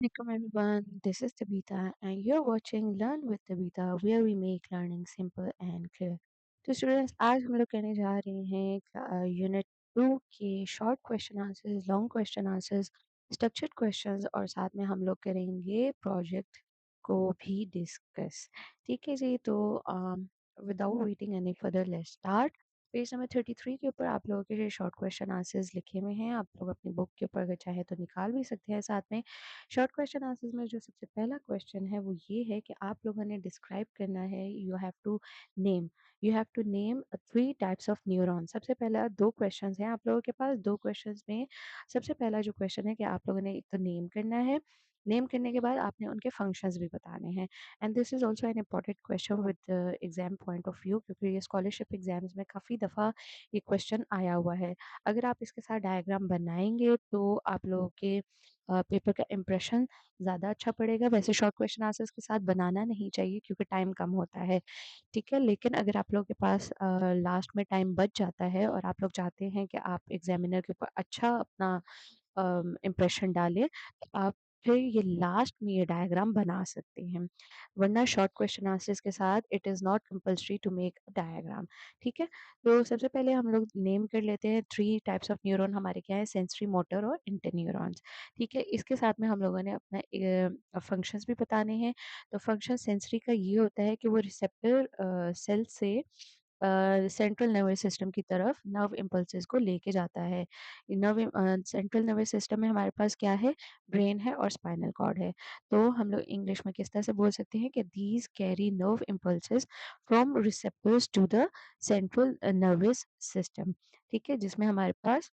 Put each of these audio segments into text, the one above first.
Welcome everyone, this is Tabitha and you're watching Learn with Tabitha where we make learning simple and clear. तो students आज हम लोग करने जा रहे हैं यूनिट 2 के short question answers, long question answers, structured questions और साथ में हम लोग करेंगे प्रोजेक्ट को भी डिस्कस। ठीक है जी, तो without waiting any further let's start. Page number 33 के ऊपर आप लोगों के लिए शॉर्ट क्वेश्चन आंसर्स लिखे हुए हैं। आप लोग अपनी बुक के ऊपर अगर चाहे तो निकाल भी सकते हैं साथ में। शॉर्ट क्वेश्चन आंसर्स में जो सबसे पहला क्वेश्चन है वो ये है कि आप लोगों ने डिस्क्राइब करना है, name you have to name 3 types of neuron. सबसे पहला 2 क्वेश्चंस हैं आप लोगों के पास। 2 क्वेश्चंस में सबसे पहला जो क्वेश्चन है कि आप लोगों ने एक तो नेम करना है, नेम करने के बाद आपने उनके फंक्शंस भी बताने हैं। And this is also an important question with exam point of view, क्योंकि ये स्कॉलरशिप एग्जाम्स में काफ़ी दफ़ा ये क्वेश्चन आया हुआ है। अगर आप इसके साथ डायग्राम बनाएंगे तो आप लोगों के पेपर का इम्प्रेशन ज़्यादा अच्छा पड़ेगा। वैसे शॉर्ट क्वेश्चन आंसर्स के साथ बनाना नहीं चाहिए क्योंकि टाइम कम होता है, ठीक है। लेकिन अगर आप लोगों के पास लास्ट में टाइम बच जाता है और आप लोग चाहते हैं कि आप एग्जामिनर के ऊपर अच्छा अपना इम्प्रेशन डालें, तो आप फिर ये लास्ट में ये डायग्राम बना सकते हैं। वरना शॉर्ट क्वेश्चन आंसर्स के साथ it is not compulsory to make a diagram, ठीक है। तो सबसे पहले हम लोग नेम कर लेते हैं। 3 टाइप्स ऑफ न्यूरॉन हमारे क्या है, सेंसरी, मोटर और इंटरन्यूरॉन्स, ठीक है। इसके साथ में हम लोगों ने अपना फंक्शंस भी बताने हैं। तो फंक्शन सेंसरी का ये होता है कि वो रिसेप्टर सेल से सेंट्रल नर्वस सिस्टम की तरफ नर्व इम्पल्सेस को लेके जाता है। सेंट्रल नर्वस सिस्टम में हमारे पास क्या है, ब्रेन है और स्पाइनल कॉर्ड है। तो हम लोग इंग्लिश में किस तरह से बोल सकते हैं कि these carry nerve impulses from receptors to the central nervous system, ठीक है, जिसमें हमारे पास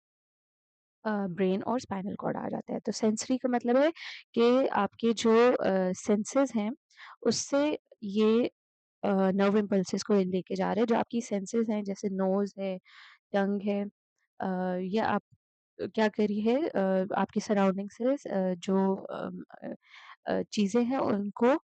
ब्रेन और स्पाइनल कॉर्ड आ जाता है। तो सेंसरी का मतलब है कि आपके जो सेंसेस हैं उससे ये नर्व इम्पल्सेस को लेके जा रहे हैं। जो आपकी सेंसेस हैं जैसे नोज है, टंग है, या आप क्या करी है, आपकी सराउंडिंग से जो चीज़ें हैं उनको,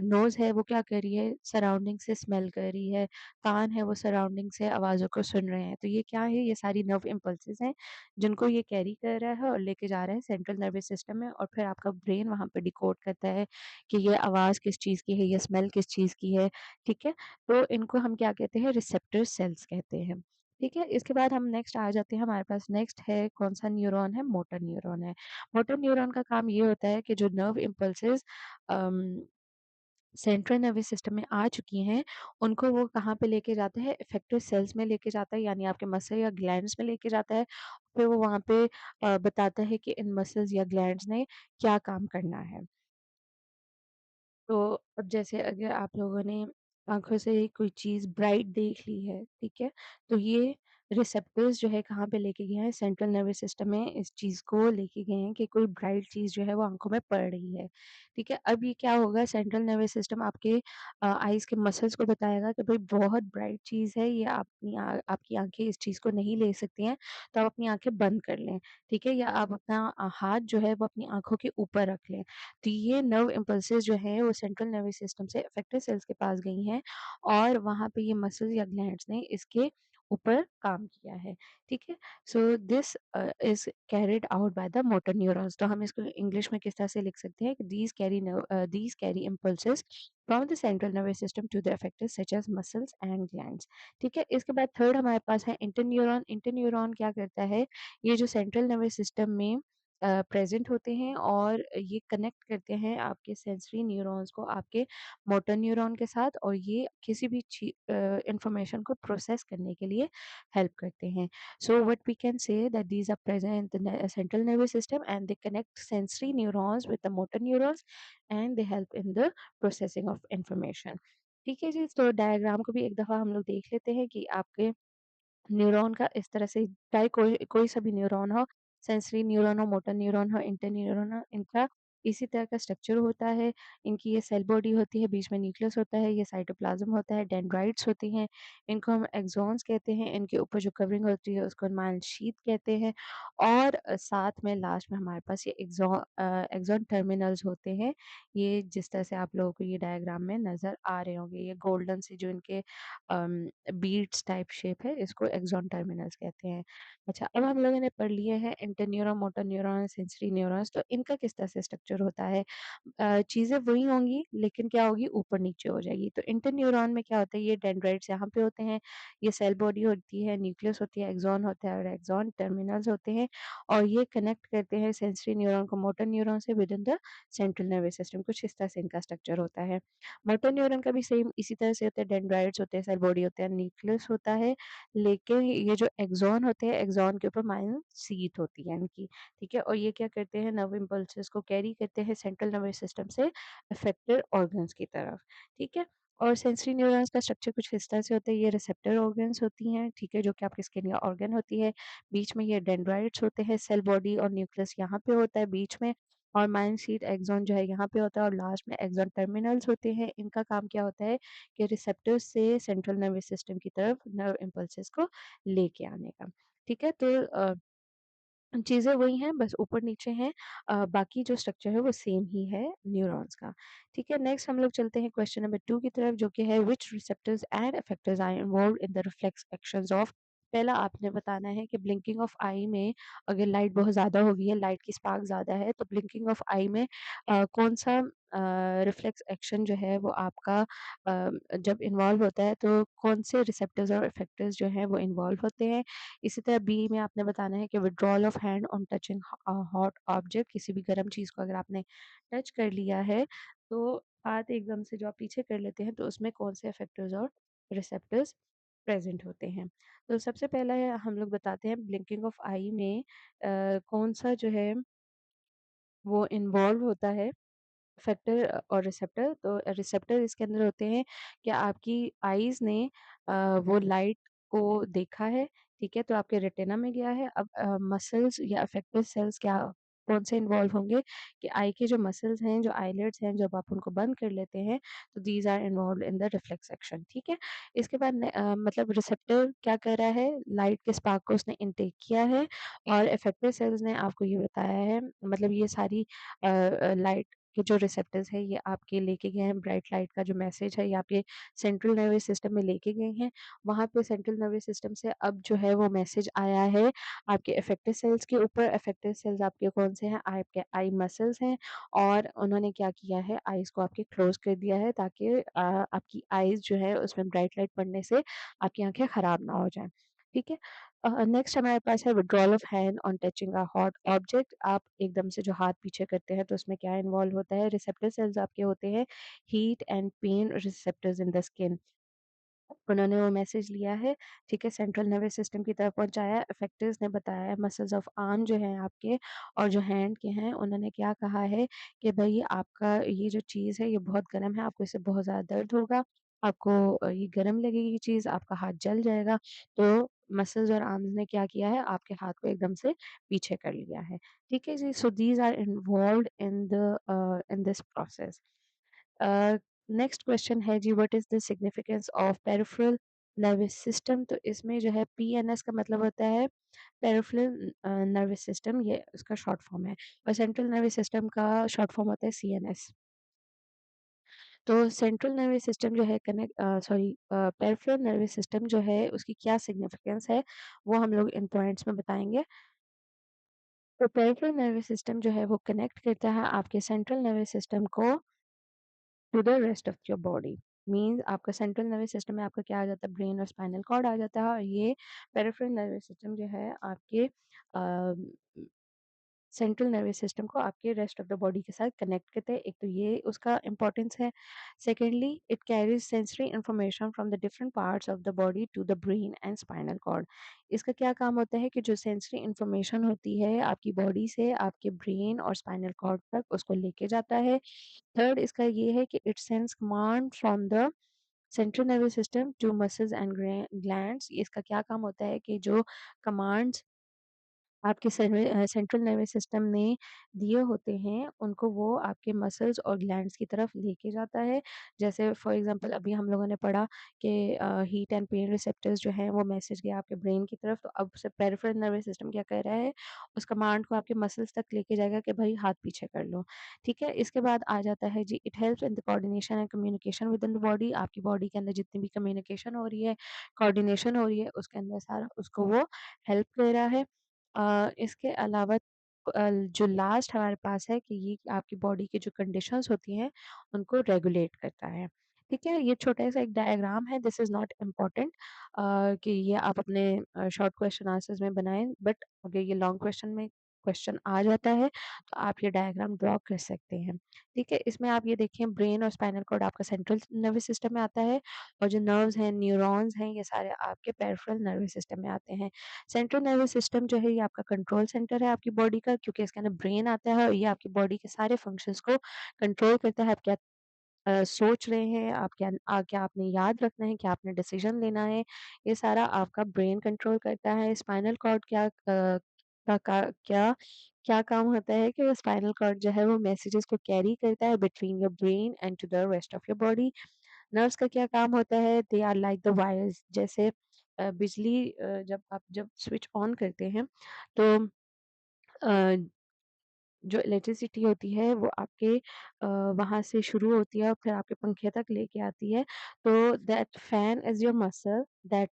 नोज़ है वो क्या कर रही है, सराउंडिंग से स्मेल कर रही है, कान है वो सराउंडिंग से आवाज़ों को सुन रहे हैं। तो ये क्या है, ये सारी नर्व इम्पल्सेस हैं जिनको ये कैरी कर रहा है और लेके जा रहा है सेंट्रल नर्वस सिस्टम में, और फिर आपका ब्रेन वहाँ पे डिकोड करता है कि ये आवाज़ किस चीज़ की है, ये स्मेल किस चीज़ की है, ठीक है। तो इनको हम क्या कहते हैं, रिसेप्टर सेल्स कहते हैं, ठीक है। इसके बाद हम नेक्स्ट आ जाते हैं, हमारे पास नेक्स्ट है कौन सा न्यूरॉन है, मोटर न्यूरॉन है। मोटर न्यूरॉन का काम ये होता है कि जो nerve impulses central nervous system में आ चुकी हैं, उनको वो कहाँ पे लेके जाता है, इफेक्टिव सेल्स में लेके जाता है, यानी आपके मसल या ग्लैंड्स में लेके जाता है। फिर वो वहाँ पे बताता है कि इन मसल्स या ग्लैंड्स ने क्या काम करना है। तो अब जैसे अगर आप लोगों ने आँखों से कोई चीज़ ब्राइट देख ली है, ठीक है? तो ये रिसेप्टर्स जो है कहाँ पे लेके गए हैं, सेंट्रल नर्वस सिस्टम में इस चीज़ को लेके गए हैं कि कोई ब्राइट चीज़ जो है वो आँखों में पड़ रही है, ठीक है? अब ये क्या होगा, सेंट्रल नर्वस सिस्टम आपके आइज़ के मसल्स को बताएगा कि भई बहुत ब्राइट चीज़ है, ये आपकी आँखें इस चीज़ को नहीं ले सकती हैं, तो आप अपनी आँखें बंद कर लें, ठीक है? या आप अपना हाथ जो है वो अपनी आँखों के ऊपर रख लें। तो ये नर्व इम्पल्सेस जो हैं वो सेंट्रल नर्वस सिस्टम से अफेक्टेड सेल्स के पास गई हैं और वहाँ पे ये मसल्स या ग्लैंड्स ने इसके ऊपर काम किया है, ठीक है। So this is carried out by the motor neurons. तो हम इसको इंग्लिश में किस तरह से लिख सकते हैं कि these carry impulses from the central nervous system to the affected such as muscles and glands, ठीक है। इसके बाद थर्ड हमारे पास है इंटरन्यूरॉन। इंटरन्यूरॉन क्या करता है, ये जो सेंट्रल नर्वस सिस्टम में प्रेजेंट होते हैं और ये कनेक्ट करते हैं आपके सेंसरी न्यूरॉन्स को आपके मोटर न्यूरॉन के साथ, और ये किसी भी इंफॉर्मेशन को प्रोसेस करने के लिए हेल्प करते हैं। So what we can say that these are present in the central nervous system and they connect sensory neurons with the motor neurons and they help in the processing of information, ठीक है जी। तो diagram को भी एक दफ़ा हम लोग देख लेते हैं कि आपके न्यूरॉन का इस तरह से, चाहे कोई कोई सा भी न्यूरॉन हो, सेंसरी न्यूरॉन हो, मोटर न्यूरॉन हो, इंटर न्यूरॉन हो, इनका इसी तरह का स्ट्रक्चर होता है। इनकी ये सेल बॉडी होती है, बीच में न्यूक्लियस होता है, ये साइटोप्लाज्म होता है, डेंड्राइट्स होती हैं, इनको हम एक्सॉन्स कहते हैं, इनके ऊपर जो कवरिंग होती है उसको माइल शीथ कहते हैं, और साथ में लास्ट में हमारे पास ये एक्सॉन टर्मिनल्स होते हैं। ये जिस तरह से आप लोगों को ये डायग्राम में नज़र आ रहे होंगे, ये गोल्डन से जो इनके बीड्स टाइप शेप है, इसको एक्सॉन टर्मिनल्स कहते हैं। अच्छा, अब हम लोगों ने पढ़ लिए हैं interneuron, motor neuron, sensory neurons, तो इनका किस तरह से स्ट्रक्चर स्ट्रक्चर होता है। चीज़ें वही होंगी लेकिन क्या होगी ऊपर-नीचे हो जाएगी। तो इंटरन्यूरॉन में क्या होता है ये डेंड्राइट्स यहाँ पे होते हैं, ये सेल बॉडी होती है, न्यूक्लियस होती है, एक्सॉन होता है और एक्सॉन टर्मिनल्स होते हैं और ये कनेक्ट करते हैं सेंसरी न्यूरॉन को मोटर न्यूरॉन से with in the central nervous system. कुछ इस तरह से इनका स्ट्रक्चर होता है। मोटर न्यूरॉन का भी सेम इसी तरह से होता है, डेंड्राइट्स होते हैं, सेल बॉडी होते हैं, न्यूक्लियस होता है, लेकिन ये जो एक्सॉन होते हैं, एक्सॉन के ऊपर माइल शीथ होती है इनकी, ठीक है? और ये क्या करते हैं नर्व इम्पल्सेस को कैरी करते हैं सेंट्रल नर्वस सिस्टम से अफेक्टेड ऑर्गन्स की तरफ, ठीक है? और सेंसरी न्यूरॉन्स का स्ट्रक्चर कुछ इस तरह से होता है, ये रिसेप्टर ऑर्गन्स होती हैं, ठीक है? जो कि आपकी स्किन या ऑर्गन होती है, बीच में ये डेंड्राइट्स होते हैं, सेल बॉडी और न्यूक्लियस यहाँ पे होता है बीच में और माइल शीथ एक्सॉन जो है यहाँ पे होता है और लास्ट में एक्सॉन टर्मिनल्स होते हैं। इनका काम क्या होता है कि रिसेप्टर्स से सेंट्रल नर्वस सिस्टम की तरफ नर्व इम्पल्सेस को लेके आने का, ठीक है? तो चीज़ें वही हैं बस ऊपर-नीचे हैं, बाकी जो स्ट्रक्चर है वो सेम ही है न्यूरॉन्स का। ठीक है, नेक्स्ट हम लोग चलते हैं क्वेश्चन नंबर 2 की तरफ जो कि है which receptors and effectors are involved in the reflex actions of. पहला आपने बताना है कि ब्लिंकिंग ऑफ आई में अगर लाइट बहुत ज़्यादा हो गई है, लाइट की स्पार्क ज़्यादा है तो ब्लिंकिंग ऑफ आई में कौन-सा रिफ्लेक्स एक्शन जो है वो आपका जब इन्वॉल्व होता है तो कौन से रिसेप्टर्स और इफेक्टर्स जो हैं वो इन्वॉल्व होते हैं। इसी तरह बी में आपने बताना है कि withdrawal of hand on touching hot object, किसी भी गर्म चीज़ को अगर आपने टच कर लिया है तो हाथ एकदम से जो आप पीछे कर लेते हैं तो उसमें कौन से इफेक्टर्स और रिसेप्टर्स प्रेजेंट होते हैं। तो सबसे पहला है हम लोग बताते हैं ब्लिंकिंग ऑफ आई में कौन सा जो है वो इन्वॉल्व होता है इफेक्टर और रिसेप्टर। तो रिसेप्टर इसके अंदर होते हैं कि आपकी आईज ने वो लाइट को देखा है, ठीक है? तो आपके रेटिना में गया है। अब मसल्स या अफेक्टेड सेल्स क्या कौन से इन्वॉल्व होंगे कि आई के जो मसल्स हैं, जो आईलिड्स हैं, जब आप उनको बंद कर लेते हैं तो these are involved in the reflex action, ठीक है? इसके बाद मतलब रिसेप्टर क्या कर रहा है, लाइट के स्पार्क को उसने इनटेक किया है और अफेक्टेड सेल्स ने आपको ये बताया है, मतलब ये सारी लाइट के जो रिसेप्टर्स हैं ये आपके लेके गए हैं ब्राइट लाइट का जो मैसेज है ये आपके सेंट्रल नर्वस सिस्टम में लेके गए हैं। वहाँ पे सेंट्रल नर्वस सिस्टम से अब जो है वो मैसेज आया है आपके अफेक्टेड सेल्स के ऊपर। अफेक्टेड सेल्स आपके कौन से हैं, आपके आई मसल्स हैं और उन्होंने क्या किया है आईज को आपके क्लोज कर दिया है ताकि आपकी आईज जो है उसमें ब्राइट लाइट पड़ने से आपकी आंखें खराब ना हो जाएं, ठीक है? नेक्स्ट हमारे पास है withdrawal of hand on touching a hot object. आप एकदम से जो हाथ पीछे करते हैं तो उसमें क्या इन्वॉल्व होता है, रिसेप्टर सेल्स आपके होते हैं heat and pen receptors in the skin. उन्होंने वो मैसेज लिया है, ठीक है, सेंट्रल नर्वस सिस्टम की तरफ पहुंचाया है। इफेक्टर्स ने बताया है मसल्स ऑफ आर्म जो हैं आपके और जो हैंड के हैं उन्होंने क्या कहा है कि भाई आपका ये जो चीज़ है ये बहुत गर्म है, आपको इससे बहुत ज़्यादा दर्द होगा, आपको ये गर्म लगेगी ये चीज़, आपका हाथ जल जाएगा। तो मसल्स और आर्म्स ने क्या किया है आपके हाथ को एकदम से पीछे कर लिया है, ठीक है जी। So these are involved in this process. Next question है जी what is the significance of peripheral nervous system. तो इसमें जो है पीएनएस का मतलब होता है पेरिफेरल नर्वस सिस्टम, ये उसका शॉर्ट फॉर्म है और सेंट्रल नर्वस सिस्टम का शॉर्ट फॉर्म होता है सीएनएस। तो सेंट्रल नर्वस सिस्टम जो है पेरिफेरल नर्वस सिस्टम जो है उसकी क्या सिग्निफिकेंस है वो हम लोग इन पॉइंट्स में बताएंगे। तो पेरिफेरल नर्वस सिस्टम जो है वो कनेक्ट करता है आपके सेंट्रल नर्वस सिस्टम को to the rest of your body. Means आपका सेंट्रल नर्वस सिस्टम में आपका क्या आ जाता है, ब्रेन और स्पाइनल कॉर्ड आ जाता है और ये पेरिफेरल नर्वस सिस्टम जो है आपके सेंट्रल नर्वस सिस्टम को आपके रेस्ट ऑफ द बॉडी के साथ कनेक्ट करते हैं। एक तो ये उसका इम्पोर्टेंस है। Secondly it carries sensory information from the different parts of the body to the brain and spinal cord. इसका क्या काम होता है कि जो सेंसरी इंफॉर्मेशन होती है आपकी बॉडी से आपके ब्रेन और स्पाइनल कॉर्ड तक उसको लेके जाता है। थर्ड इसका ये है कि it sends command from the central nervous system to muscles and glands. इसका क्या काम होता है कि जो कमांड्स आपके सेंट्रल नर्वस सिस्टम ने दिए होते हैं उनको वो आपके मसल्स और ग्लैंड्स की तरफ लेके जाता है। जैसे फॉर एग्जांपल अभी हम लोगों ने पढ़ा कि हीट एंड पेन रिसेप्टर्स जो हैं वो मैसेज गया आपके ब्रेन की तरफ, तो अब से पेरिफेरल नर्वस सिस्टम क्या कर रहा है, उस कमांड को आपके मसल्स तक लेके जाएगा कि भाई हाथ पीछे कर लो, ठीक है। इसके बाद आ जाता है जी it helps in the coordination and communication within the body. आपकी बॉडी के अंदर जितनी भी कम्युनिकेशन हो रही है, कोऑर्डिनेशन हो रही है, उसके अंदर सारा उसको वो हेल्प कर रहा है। इसके अलावा जो लास्ट हमारे पास है कि ये आपकी बॉडी की जो कंडीशंस होती हैं, उनको रेगुलेट करता है। ठीक है? ये छोटा-सा एक डायग्राम है, दिस इज़ नॉट इम्पोर्टेंट कि ये आप अपने शॉर्ट क्वेश्चन आंसर्स में बनाएँ, बट अगर ये लॉन्ग क्वेश्चन में क्वेश्चन आ जाता है, तो आप ये डायग्राम ड्रॉ कर सकते हैं। ठीक है? इसमें आप ये देखिए ब्रेन और स्पाइनल कॉर्ड आपका सेंट्रल नर्वस सिस्टम में आता है और जो नर्व्स हैं, न्यूरॉन्स हैं, ये सारे आपके पेरिफेरल नर्वस सिस्टम में आते हैं। सेंट्रल नर्वस सिस्टम जो है ये आपका कंट्रोल सेंटर है आपकी बॉडी का, क्योंकि इसके अंदर ब्रेन आता है और ये आपकी बॉडी के सारे फंक्शंस को कंट्रोल करता है। आप क्या सोच रहे हैं, आप क्या आपने याद रखना है, क्या आपने डिसीजन लेना है, ये सारा आपका ब्रेन कंट्रोल करता है। स्पाइनल कॉर्ड क्या क्या काम होता है कि स्पाइनल कॉर्ड जो है वो मैसेजेस को कैरी करता है between your brain and to the rest of your body. Nerves का क्या काम होता है, they are like the wires, जैसे बिजली जब स्विच ऑन करते हैं तो अ, जो इलेक्ट्रिसिटी होती है वो आपके वहाँ से शुरू होती है और फिर आपके पंखे तक लेके आती है। तो that fan is your muscle, that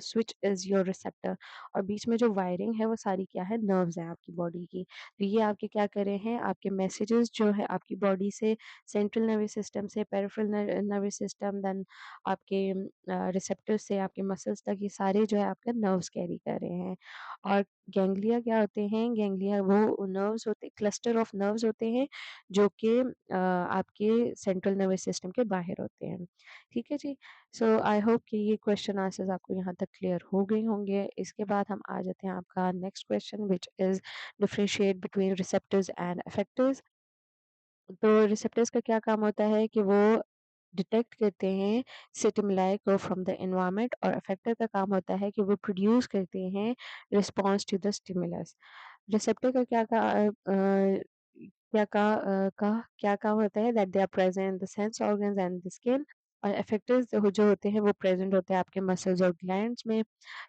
switch is your receptor, और बीच में जो वायरिंग है वो सारी क्या है, नर्व्स हैं आपकी बॉडी की। तो ये आपके क्या कर रहे हैं, आपके मैसेजेस जो है आपकी बॉडी से सेंट्रल नर्वस सिस्टम से पेरिफेरल नर्वस सिस्टम, देन आपके रिसेप्टर्स से आपके मसल्स तक, ये सारे जो है आपके नर्व्स कैरी कर रहे हैं। और गैंग्लिया क्या होते हैं, गैंग्लिया वो नर्व्स होते क्लस्टर ऑफ नर्व्स होते हैं जो कि आपके सेंट्रल नर्वस सिस्टम के बाहर होते हैं। ठीक है जी? सो आई होप कि ये क्वेश्चन आंसर्स आपको यहाँ तक क्लियर हो गए होंगे। इसके बाद हम आ जाते हैं आपका next question, which is differentiate between receptors and effectors. तो रिसेप्टर्स का क्या काम होता है कि वो डिटेक्ट करते हैं स्टिमुलाई को फ्रॉम द एनवायरनमेंट, और इफेक्टर का काम होता है कि वो प्रोड्यूस करते हैं response to the stimulus. Receptor का क्या काम होता है, that they are present in the sense organs and the skin, और इफेक्टर्स जो होते हैं वो प्रेजेंट होते हैं आपके मसल्स और ग्लैंड्स में।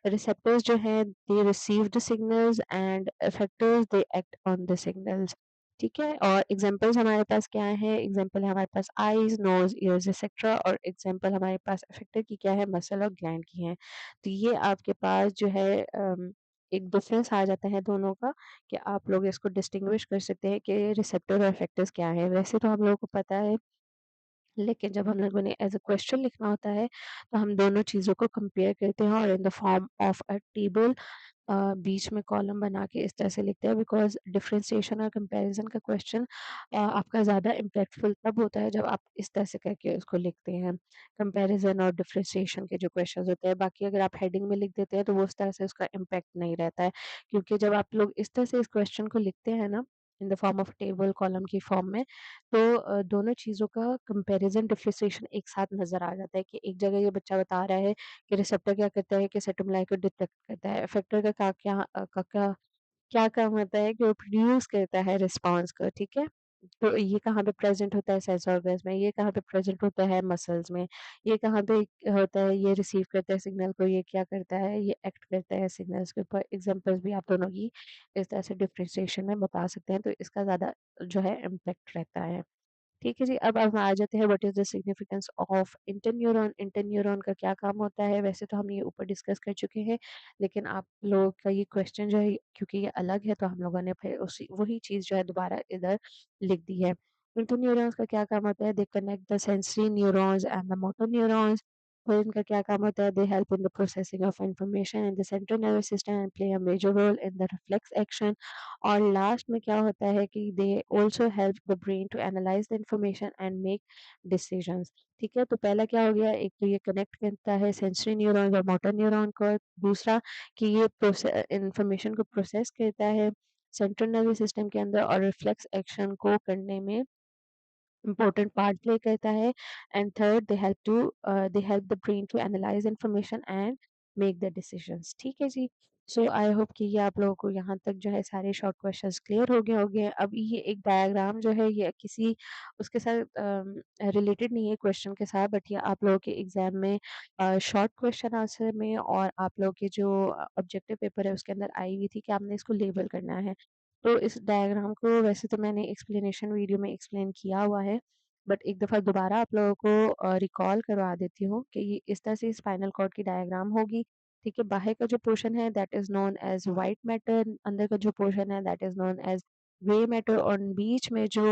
रिसेप्टर्स जो हैं they receive the signals and effectors they act on the signals. ठीक है? और एग्जांपल्स हमारे पास क्या है, एग्जांपल है हमारे पास आईज, नोज, ईयर्स एक्सेट्रा, और एग्जांपल हमारे पास इफेक्टर की क्या है, मसल और ग्लैंड की है। तो ये आपके पास जो है एक डिफरेंस आ जाता है दोनों का, कि आप लोग इसको डिस्टिंग्विश कर सकते हैं कि रिसेप्टर और इफेक्टर्स क्या है। वैसे तो हम लोगों को पता है, लेकिन जब हम लोगों ने एज़ अ क्वेश्चन लिखना होता है, तो हम दोनों चीज़ों को कंपेयर करते हैं और in the form of a table बीच में कॉलम बना के इस तरह से लिखते हैं, बिकॉज़ डिफरेंशिएशन और कंपैरिज़न का क्वेश्चन आपका ज़्यादा इम्पैक्टफुल तब होता है जब आप इस तरह से करके उसको लिखते हैं। कंपैरिज़न और डिफरेंशिएशन के जो क्वेश्चंस होते हैं, बाकी अगर आप हेडिंग में लिख देते हैं तो वो उस तरह से उसका इम्पैक्ट नहीं रहता है। क्योंकि जब आप लोग इस तरह से इस क्वेश्चन को लिखते हैं ना, इन the form of table column की फॉर्म में, तो दोनों चीज़ों का कंपैरिज़न डिफरेंशिएशन एक साथ नज़र आ जाता है, कि एक जगह ये बच्चा बता रहा है कि रिसेप्टर क्या करता है कि सेटोमेलाइ को डिटेक्ट करता है। इफेक्टर क्या काम होता है कि वो प्रोड्यूस करता है रिस्पॉन्स को, ठीक है? तो ये कहाँ पे प्रेज़ेंट होता है, सेंस ऑर्गन्स में, ये कहाँ पे प्रेज़ेंट होता है, मसल्स में, ये कहाँ पे होता है, ये रिसीव करता है सिग्नल को, ये क्या करता है, ये एक्ट करता है सिग्नल्स के ऊपर। एग्ज़ाम्पल्स भी आप दोनों की इस तरह से डिफरेंशिएशन में बता सकते हैं, तो इसका ज़्यादा जो है इम्पैक्ट रहता है। ठीक है जी, अब हम आ जाते हैं what is the significance of interneuron. Interneuron का क्या काम होता है, वैसे तो हम ये ऊपर डिस्कस कर चुके हैं, लेकिन आप लोगों का ये क्वेश्चन जो है क्योंकि ये अलग है, तो हम लोगों ने फिर उसी वही चीज़ जो है दोबारा इधर लिख दी है। इंटरन्यूरॉन्स का क्या काम होता है, they connect the sensory neurons and the motor neurons. फिर इनका क्या काम होता है, they help in the processing of information in the central nervous system and play a major role in the reflex action. और लास्ट में क्या होता है कि they also help the brain to analyse the information and make decisions. ठीक है? तो पहला क्या हो गया, एक तो ये कनेक्ट करता है सेंसरी न्यूरॉन और मोटर न्यूरॉन को। दूसरा कि ये इंफॉर्मेशन को प्रोसेस करता है सेंट्रल नर्वस सिस्टम के अंदर, और रिफ्लेक्स एक्शन को करने में इम्पोर्टेंट पार्ट प्ले करता है। And third, they help the brain to analyse information and make the decisions. ठीक है जी? सो आई होप कि ये आप लोगों को यहाँ तक जो है सारे शॉर्ट क्वेश्चंस क्लियर हो गए होंगे। अब ये एक डायग्राम जो है ये किसी उसके साथ रिलेटेड नहीं है क्वेश्चन के साथ, बट ये आप लोगों के एग्जाम में शॉर्ट क्वेश्चन आंसर में और आप लोगों के जो ऑब्जेक्टिव पेपर है उसके अंदर आई हुई थी कि आपने इसको लेबल करना है। तो इस डायग्राम को वैसे तो मैंने एक्सप्लेनेशन वीडियो में एक्सप्लेन किया हुआ है, बट एक दफ़ा दोबारा आप लोगों को रिकॉल करवा देती हूँ कि ये इस तरह से स्पाइनल कॉर्ड की डायग्राम होगी। ठीक है? बाहर का जो पोर्शन है that is known as white matter, अंदर का जो पोर्शन है that is known as grey matter और बीच में जो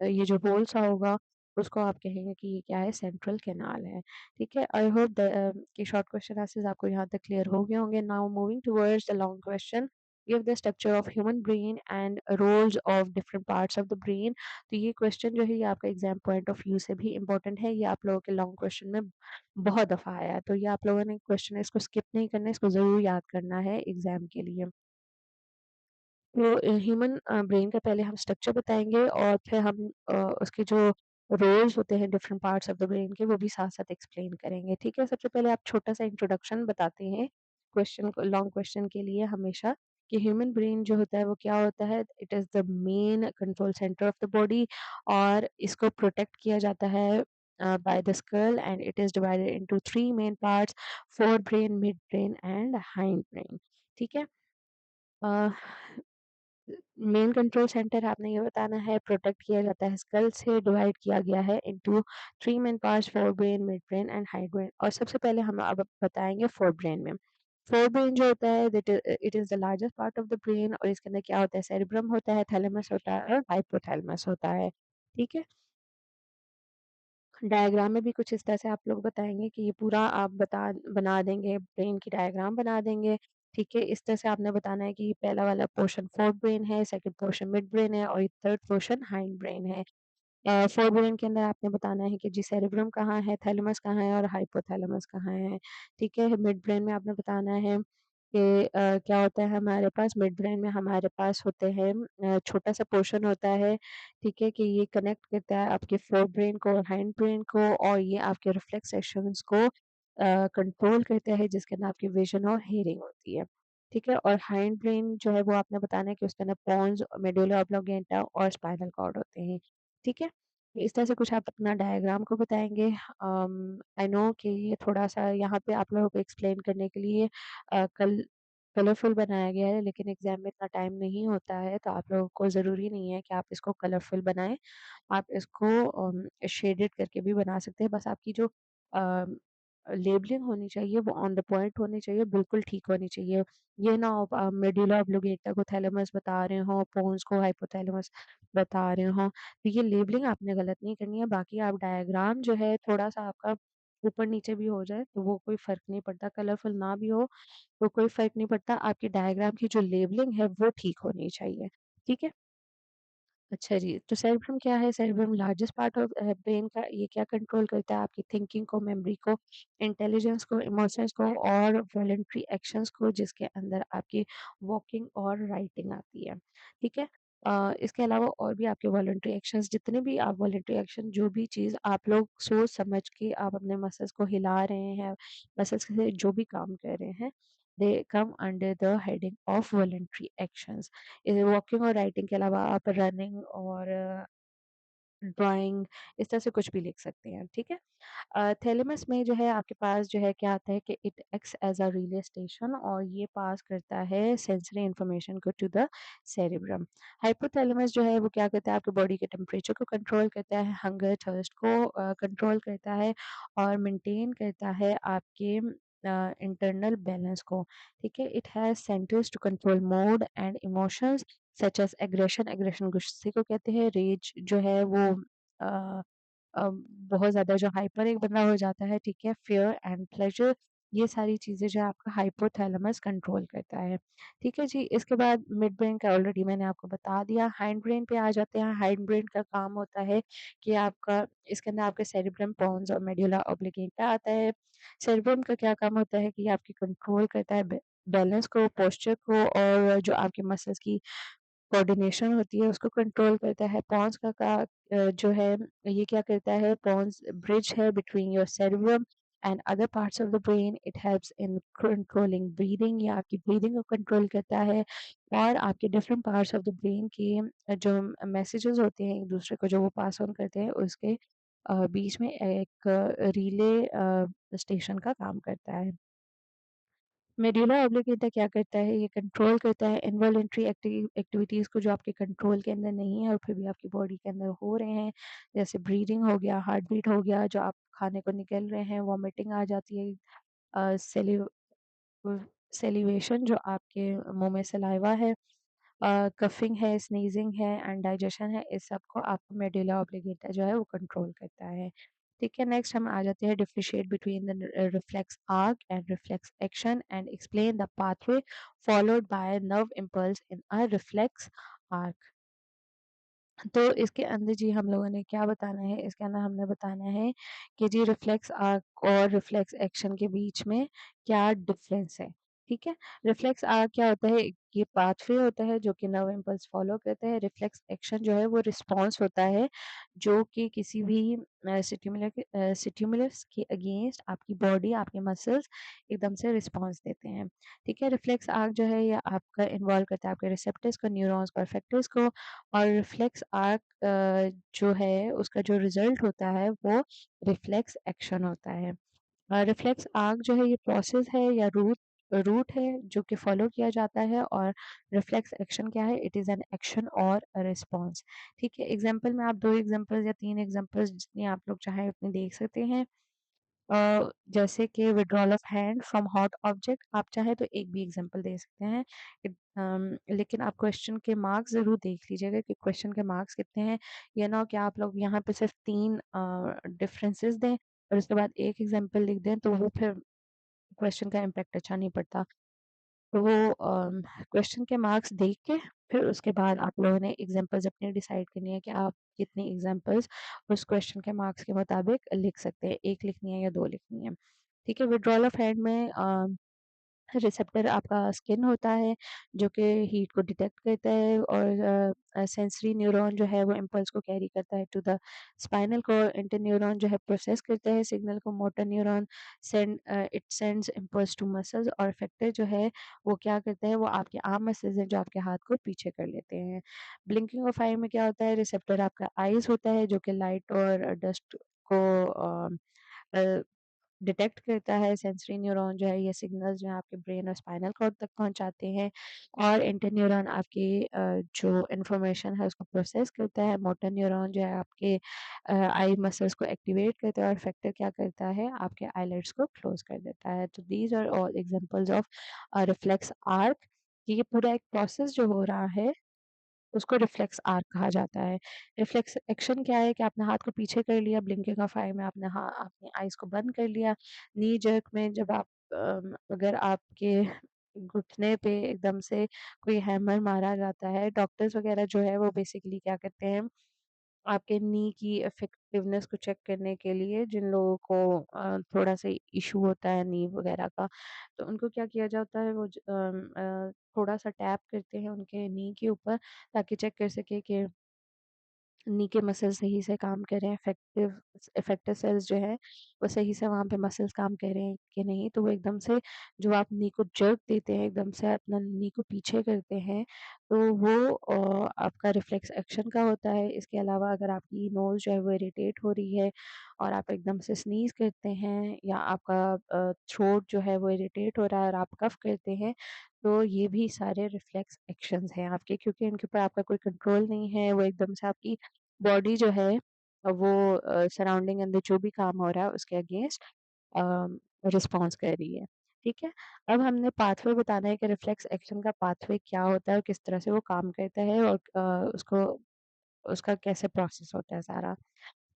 ये जो होल सा होगा उसको आप कहेंगे कि ये क्या है, सेंट्रल कैनाल है। ठीक है? आई होप कि शॉर्ट क्वेश्चन आंसर्स आपको यहाँ तक क्लियर हो गए होंगे। Now moving towards the long question, give the structure of human brain and roles of different parts of the brain. तो ये क्वेश्चन जो है ये आपका एग्जाम पॉइंट ऑफ व्यू से भी इम्पोर्टेंट है। ये आप लोगों के लॉन्ग क्वेश्चन में बहुत दफ़ा आया है। तो ये आप लोगों ने क्वेश्चन है इसको स्किप नहीं करना है, इसको ज़रूर याद करना है एग्जाम के लिए। तो ह्यूमन ब्रेन का पहले हम स्ट्रक्चर बताएँगे और फिर हम उसके जो रोल्स होते हैं different parts of the brain के वो भी साथ-साथ एक्सप्लेन करेंगे, ठीक है? सबसे पहले आप छोटा-सा इंट्रोडक्शन बताते हैं क्वेश्चन को, लॉन्ग क्वेश्चन के लिए हमेशा कि ह्यूमन ब्रेन जो होता है वो क्या होता है? It is the main control centre of the body और इसको प्रोटेक्ट किया जाता है by the skull and it is divided into 3 main parts, fore brain, mid brain and hind brain, ठीक है? अ मेन कंट्रोल सेंटर आपने ये बताना है प्रोटेक्ट किया जाता है स्कल से, डिवाइड किया गया है into 3 main parts, fore brain, mid brain and hind brain. और सबसे पहले हम अब बताएँगे फोर ब्रेन में। फोर ब्रेन जो होता है it is the largest part of the brain और इसके अंदर क्या होता है, सेरेब्रम होता है, थैलेमस होता है और हाइपोथैलेमस होता है। ठीक है? डायग्राम में भी कुछ इस तरह से आप लोग बताएँगे कि ये पूरा आप बना देंगे, ब्रेन की डायग्राम बना देंगे, ठीक है? इस तरह से आपने बताना है कि पहला वाला पोर्शन फोर ब्रेन है, सेकंड पोर्शन मिड ब्रेन है और ये थर्ड पोर्शन हाइंड ब्रेन है। फोर ब्रेन के अंदर आपने बताना है कि जी सेरेब्रम कहाँ है, थैलेमस कहाँ है और हाइपोथैलेमस कहाँ है, ठीक है? मिड ब्रेन में आपने बताना है कि क्या होता है हमारे पास मिड ब्रेन में हमारे पास होते हैं छोटा-सा पोर्शन होता है, ठीक है? कि ये कनेक्ट करता है आपके फोर ब्रेन को और हाइंड ब्रेन को और ये आपके रिफ्लेक्स एक्शंस को कंट्रोल करता है जिसके अंदर आपकी विज़न और हियरिंग होती है, ठीक है? और हाइंड ब्रेन जो है वो आपने बताना है कि उसके अंदर पोन्स, मेडुला ऑब्लिंगेटा और स्पाइनल कॉर्ड होते हैं, ठीक है? इस तरह से कुछ आप अपना डायग्राम को बताएँगे। आई नो कि ये थोड़ा-सा यहाँ पे आप लोगों को एक्सप्लेन करने के लिए कलरफुल बनाया गया है, लेकिन एग्ज़ाम में इतना टाइम नहीं होता है, तो आप लोगों को ज़रूरी नहीं है कि आप इसको कलरफुल बनाएँ। आप इसको शेडेड करके भी बना सकते हैं, बस आपकी जो लेबलिंग होनी चाहिए वो ऑन द पॉइंट होनी चाहिए, बिल्कुल ठीक होनी चाहिए। ये ना हो मेडुला ऑब्लिंगेटा को थैलेमस बता रहे हों, पोन्स को हाइपोथैलेमस बता रहे हों, तो ये लेबलिंग आपने गलत नहीं करनी है, बाकी आप डायग्राम जो है थोड़ा-सा आपका ऊपर-नीचे भी हो जाए, तो वो कोई फ़र्क नहीं पड़ता, कलरफुल ना भी हो, तो कोई फ़र्क नहीं पड़ता, आपकी डायग्राम की जो लेबलिंग है वो ठीक होनी चाहिए, ठीक है? अच्छा जी, तो सेरेब्रम क्या है? Cerebrum largest part of brain का, ये क्या कंट्रोल करता है आपकी थिंकिंग को, मेमोरी को, इंटेलिजेंस को, इमोशंस को और वॉलंटरी एक्शंस को जिसके अंदर आपकी वॉकिंग और राइटिंग आती है, ठीक है? इसके अलावा और भी आपके वॉलंटरी एक्शंस, जितने भी आप वॉलंटरी एक्शन, जो भी चीज़ आप लोग सोच समझ के आप अपने मसल्स को हिला रहे हैं, मसल्स से जो भी काम कर रहे हैं, they come under the heading of voluntary actions. Walking और राइटिंग के अलावा आप रनिंग और ड्राइंग इस तरह से कुछ भी लिख सकते हैं, ठीक है? थैलेमस में जो है आपके पास जो है क्या आता है कि it acts as a relay station और ये पास करता है सेंसरी इन्फॉर्मेशन को टू द सेरेब्रम। हाइपोथैलेमस जो है वो क्या करता है आपकी बॉडी के टेम्परेचर को कंट्रोल करता है, हंगर थर्स्ट को कंट्रोल करता है और मेंटेन करता है आपके इंटरनल बैलेंस को, ठीक है? It has centres to control mood and emotions such as aggression, aggression गुस्से को कहते हैं, रेज जो है वो अ बहुत ज़्यादा जो हाइपर एक बंदा हो जाता है, ठीक है? फ़ियर एंड प्लेज़र, ये सारी चीज़ें जो है आपका हाइपोथैलेमस कंट्रोल करता है, ठीक है जी? इसके बाद मिड ब्रेन का ऑलरेडी मैंने आपको बता दिया, हाइंड ब्रेन पे आ जाते हैं। हाइंड ब्रेन का काम होता है कि आपका इसके अंदर आपके सेरेब्रम, पोन्स और मेडुला ऑब्लिंगेटा आता है। सेरेब्रम का क्या काम होता है कि ये आपकी कंट्रोल करता है बैलेंस को, पोस्चर को और जो आपके मसल्स की कोऑर्डिनेशन होती है उसको कंट्रोल करता है। पॉन्स जो है ये क्या करता है, पॉन्स ब्रिज है between your cerebrum and other parts of the brain. It helps in controlling breathing, ये आपकी ब्रीदिंग को कंट्रोल करता है और आपके different parts of the brain के जो मैसेजेस होते हैं एक दूसरे को जो वो पास ऑन करते हैं उसके बीच में एक रिले स्टेशन का काम करता है। मेडुला ऑब्लिंगेटा क्या करता है, ये कंट्रोल करता है इनवॉलंटरी एक्टिविटीज़ को जो आपके कंट्रोल के अंदर नहीं है और फिर भी आपकी बॉडी के अंदर हो रहे हैं। जैसे ब्रीदिंग हो गया, हार्ट बीट हो गया, जो आप खाने को निगल रहे हैं, वॉमिटिंग आ जाती है, सेलिवेशन जो आपके मुँह में सलाइवा है, कफिंग है, स्नीज़िंग है एंड डाइजेशन है, इस सब को आपका मेडुला ऑब्लिंगेटा जो है वो कंट्रोल करता है। ठीक है, नेक्स्ट हम आ जाते हैं differentiate between the reflex arc and reflex action and explain the pathway followed by nerve impulse in a reflex arc. तो इसके अंदर जी हम लोगों ने क्या बताना है, इसके अंदर हमने बताना है कि जी रिफ्लेक्स आर्क और रिफ्लेक्स एक्शन के बीच में क्या डिफरेंस है, ठीक है? रिफ्लेक्स आर्क क्या होता है, ये पाथवे होता है जो कि नर्व इम्पल्स फॉलो करता है। रिफ्लेक्स एक्शन जो है वो रिस्पॉन्स होता है जो कि किसी भी स्टिमुलस के अगेंस्ट आपकी बॉडी, आपके मसल्स एकदम से रिस्पॉन्स देते हैं, ठीक है? रिफ्लेक्स आर्क जो है ये आपका इन्वॉल्व करता है आपके रिसेप्टर्स को, न्यूरॉन्स को और इफेक्टर्स को, और रिफ्लेक्स आर्क जो है उसका जो रिजल्ट होता है वो रिफ्लेक्स एक्शन होता है। रिफ्लेक्स आर्क जो है ये प्रोसेस है या रूट रूट है जो कि फॉलो किया जाता है, और रिफ्लेक्स एक्शन क्या है, इट इज़ एन एक्शन और अ रिस्पॉन्स। ठीक है, एग्जांपल में आप 2 एग्जांपल्स या 3 एग्जांपल्स जितनी आप लोग चाहें उतनी देख सकते हैं। जैसे कि withdrawal of hand from hot object, आप चाहे तो एक भी एग्जांपल दे सकते हैं। लेकिन आप क्वेश्चन के मार्क्स ज़रूर देख लीजिएगा कि क्वेश्चन के मार्क्स कितने हैं। ये ना हो कि आप लोग यहाँ पे सिर्फ 3 डिफरेंसेस दें और उसके बाद एक एग्जांपल लिख दें, तो वो फिर क्वेश्चन का इम्पैक्ट अच्छा नहीं पड़ता। तो वो क्वेश्चन के मार्क्स देख के फिर उसके बाद आप लोगों ने एग्जांपल्स अपनी डिसाइड करनी है कि आप कितनी एग्जांपल्स उस क्वेश्चन के मार्क्स के मुताबिक लिख सकते हैं, 1 लिखनी है या 2 लिखनी है। ठीक है, विड्रॉल ऑफ हैंड में रिसेप्टर आपका स्किन होता है जो कि हीट को डिटेक्ट करता है, और सेंसरी न्यूरॉन जो है वो इम्पल्स को कैरी करता है to the spinal cord. Interneuron जो है प्रोसेस करता है सिग्नल को। Motor neuron it sends impulse to muscles, और इफेक्टर जो है वो क्या करता है, वो आपके आर्म मसल्स हैं जो आपके हाथ को पीछे कर लेते हैं। ब्लिंकिंग ऑफ आई में क्या होता है, रिसेप्टर आपका आइज होता है जो कि लाइट और डस्ट को डिटेक्ट करता है। सेंसरी न्यूरॉन जो है ये सिग्नल्स जो है आपके ब्रेन और स्पाइनल कॉर्ड तक पहुंचाते हैं, और इंटरन्यूरॉन आपकी जो इंफॉर्मेशन है उसको प्रोसेस करता है। मोटर न्यूरॉन जो है आपके आई मसल्स को एक्टिवेट करता है, और इफेक्टर क्या करता है, आपके आईलिड्स को क्लोज कर देता है। तो these are all examples of reflex arc. ये पूरा एक प्रोसेस जो हो रहा है उसको रिफ्लेक्स आर्क कहा जाता है। रिफ्लेक्स एक्शन क्या है कि आपने हाथ को पीछे कर लिया, ब्लिंकिंग ऑफ आई में आपने आइज़ को बंद कर लिया। नी जर्क में जब आप अगर आपके घुटने पे एकदम से कोई हैमर मारा जाता है, डॉक्टर्स वगैरह जो है वो बेसिकली क्या करते हैं, आपके नी की इफेक्टिवनेस को चेक करने के लिए, जिन लोगों को थोड़ा-सा इश्यू होता है नी वगैरह का, तो उनको क्या किया जाता है, वो थोड़ा-सा टैप करते हैं उनके नी के ऊपर ताकि चेक कर सके कि नी के मसल सही से काम कर रहे हैं, इफेक्टर सेल्स जो है वो सही से वहाँ पे मसल्स काम कर रहे हैं कि नहीं। तो वो एकदम से जो आप नी को जर्क देते हैं, एकदम से अपना नी को पीछे करते हैं, तो वो आपका रिफ्लेक्स एक्शन का होता है। इसके अलावा अगर आपकी नोज़ जो है वो इरिटेट हो रही है और आप एकदम से स्नीज़ करते हैं, या आपका थ्रोट जो है वो इरिटेट हो रहा है और आप कफ करते हैं, तो ये भी सारे रिफ्लेक्स एक्शंस हैं आपके, क्योंकि इनके ऊपर आपका कोई कंट्रोल नहीं है। वो एकदम से आपकी बॉडी जो है वो सराउंडिंग अंदर जो भी काम हो रहा है उसके अगेंस्ट रिस्पॉन्स कर रही है। ठीक है, अब हमने पाथवे बताना है कि रिफ्लेक्स एक्शन का पाथवे क्या होता है और किस तरह से वो काम करता है, और उसको उसका कैसे प्रोसेस होता है सारा।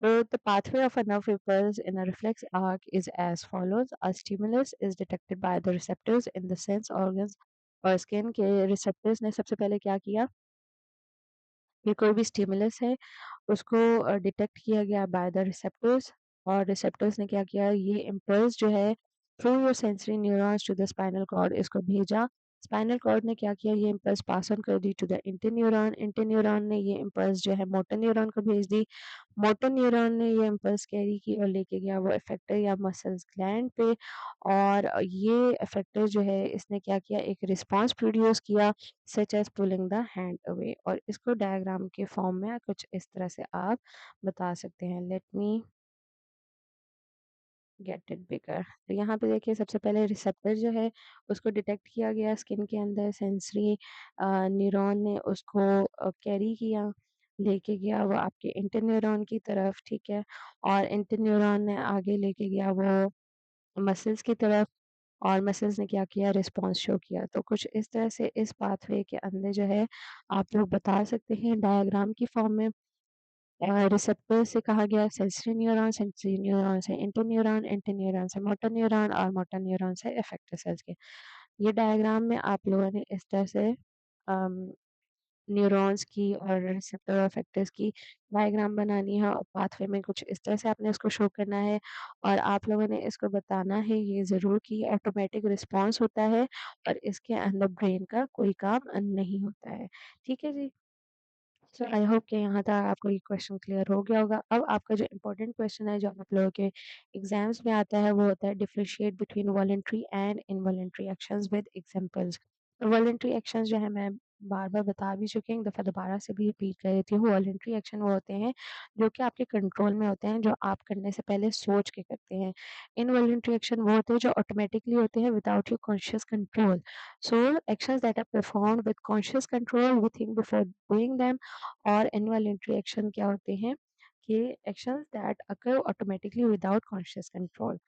So the pathway of a nerve impulse in a reflex arc is as follows. A stimulus is detected by the receptors in the sense organs और स्किन के रिसेप्टर्स ने सबसे पहले क्या किया कि कोई भी स्टिमुलस है उसको डिटेक्ट किया गया बाय द रिसेप्टर्स, और रिसेप्टर्स ने क्या किया, ये इम्पल्स जो है through your sensory neurons to the spinal cord इसको भेजा। स्पाइनल कॉर्ड ने क्या किया, ये इम्पल्स पास ऑन कर दी टू द इंटरन्यूरॉन। इंटरन्यूरॉन ने ये इम्पल्स जो है मोटर न्यूरॉन को भेज दी। मोटर न्यूरॉन ने ये इम्पल्स कैरी की और लेके गया वो इफेक्टर या मसल्स ग्लैंड पे, और ये इफेक्टर जो है इसने क्या किया, एक रिस्पॉन्स प्रोड्यूस किया such as pulling the hand away, और इसको डायग्राम के फॉर्म में कुछ इस तरह से आप बता सकते हैं। Let me get it bigger. तो यहाँ पे देखिए सबसे पहले रिसेप्टर जो है उसको डिटेक्ट किया गया स्किन के अंदर, सेंसरी न्यूरॉन ने उसको कैरी किया, लेके गया वो आपके इंटरन्यूरॉन की तरफ, ठीक है, और इंटरन्यूरॉन ने आगे लेके गया वो मसल्स की तरफ, और मसल्स ने क्या किया, रिस्पॉन्स शो किया। तो कुछ इस तरह से इस पाथवे के अंदर जो है आप लोग बता सकते हैं डायग्राम की फॉर्म में। रिसेप्टर से कहा गया सेंसरी न्यूरॉन से इंटरन्यूरॉन, इंटरन्यूरॉन से मोटर न्यूरॉन और मोटर न्यूरॉन से इफेक्टर सेल्स के। ये डायग्राम में आप लोगों ने इस तरह से न्यूरॉन्स की और रिसेप्टर और इफेक्टर्स की डायग्राम बनानी है और पाथवे में कुछ इस तरह से आपने इसको शो करना है और आप लोगों ने इसको बताना है ये ज़रूर कि ऑटोमेटिक रिस्पॉन्स होता है और इसके अंदर ब्रेन का कोई काम नहीं होता है। ठीक है जी? सो आई होप कि यहाँ तक आपको ये क्वेश्चन क्लियर हो गया होगा। अब आपका जो इम्पोर्टेंट क्वेश्चन है जो आप लोगों के एग्जाम्स में आता है वो होता है differentiate between voluntary and involuntary actions with examples. Voluntary actions जो है मैं बार बार बता भी चुकी हूँ, एक दफ़ा दोबारा से भी रिपीट कर देती हूँ। वॉलेंट्री एक्शन वो होते हैं जो कि आपके कंट्रोल में होते हैं, जो आप करने से पहले सोच के करते हैं। इनवॉलेंट्री एक्शन वो होते हैं जो ऑटोमेटिकली होते हैं without your conscious control. So actions that are performed with conscious control we think before doing them. और इनवॉलेंट्री एक्शन क्या होते हैं कि actions that occur automatically without conscious control.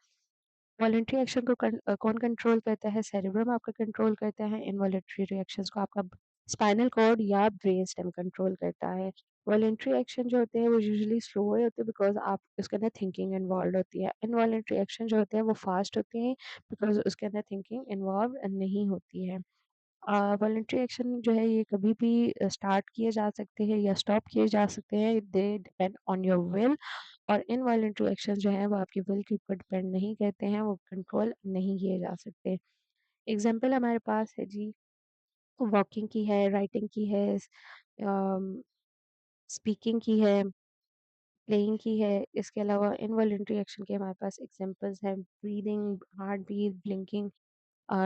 Voluntary action को कौन कंट्रोल करता है? सेरेब्रम आपका कंट्रोल करता है। इनवॉलेंट्री रिएक्शंस को आपका स्पाइनल कॉर्ड या ब्रेन स्टेम कंट्रोल करता है। वॉलेंट्री एक्शन जो होते हैं वो यूजुअली स्लो होते हैं बिकॉज आप उसके अंदर थिंकिंग इन्वॉल्व होती है। इनवॉलेंट्री एक्शन जो होते हैं वो फास्ट होते हैं बिकॉज उसके अंदर थिंकिंग इन्वॉल्व नहीं होती है। वॉलंटरी एक्शन जो है ये कभी भी स्टार्ट किए जा सकते हैं या स्टॉप किए जा सकते हैं, they depend on your will. और इनवॉलंटरी एक्शन जो है वो आपकी विल के ऊपर डिपेंड नहीं करते हैं, वो कंट्रोल नहीं किए जा सकते। एग्जाम्पल हमारे पास है जी, वॉकिंग की है, राइटिंग की है, स्पीकिंग की है, प्लेइंग की है। इसके अलावा इनवॉलंटरी एक्शन के हमारे पास एग्जाम्पल्स हैं breathing, heart beat, blinking,